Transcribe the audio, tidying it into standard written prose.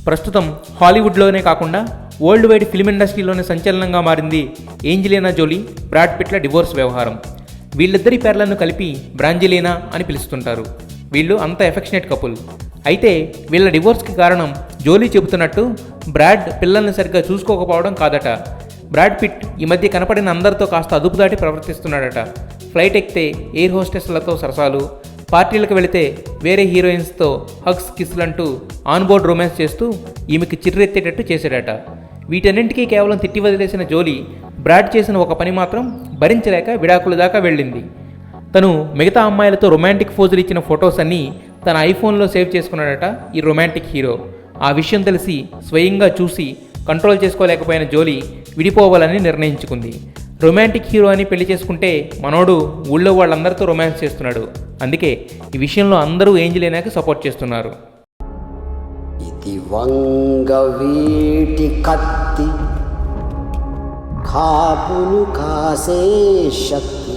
ప్రస్తుతం హాలీవుడ్లోనే కాకుండా world wide film ఇండస్ట్రీలోనే సంచలనంగా మారింది ఏంజెలీనా జోలీ, బ్రాడ్ పిట్ల డివోర్స్ వ్యవహారం. వీళ్ళిద్దరి పేర్లను కలిపి బ్రాంజెలీనా అని పిలుస్తుంటారు. వీళ్ళు అంత ఎఫెక్షనేట్ కపుల్. అయితే వీళ్ళ డివోర్స్కి కారణం జోలీ చెబుతున్నట్టు బ్రాడ్ పిల్లల్ని సరిగ్గా చూసుకోకపోవడం కాదట. బ్రాడ్ పిట్ ఈ మధ్య కనపడిన అందరితో కాస్త అదుపు దాటి ప్రవర్తిస్తున్నాడట. ఫ్లైట్ ఎక్కితే ఎయిర్ హోస్టెస్లతో సరసాలు, పార్టీలకు వెళితే వేరే హీరోయిన్స్తో హగ్స్, కిస్లంటూ ఆన్బోర్డ్ రొమాన్స్ చేస్తూ ఈమెకి చిర్రెత్తేటట్టు చేశాడట. వీటన్నింటికీ కేవలం తిట్టి వదిలేసిన జోలీ బ్రాడ్ చేసిన ఒక పని మాత్రం భరించలేక విడాకుల దాకా వెళ్ళింది. తను మిగతా అమ్మాయిలతో రొమాంటిక్ ఫోజులు ఇచ్చిన ఫొటోస్ అన్నీ తన ఐఫోన్లో సేవ్ చేసుకున్నాడట ఈ రొమాంటిక్ హీరో. ఆ విషయం తెలిసి స్వయంగా చూసి కంట్రోల్ చేసుకోలేకపోయిన జోలీ విడిపోవాలని నిర్ణయించుకుంది. రొమాంటిక్ హీరో అని పెళ్లి చేసుకుంటే మనోడు ఊళ్ళో వాళ్ళందరితో రొమాన్స్ చేస్తున్నాడు. అందుకే ఈ విషయంలో అందరూ ఏంజెలీనాకి సపోర్ట్ చేస్తున్నారు. ఇది వంగవీటి కత్తి కాపులు కాసే శక్తి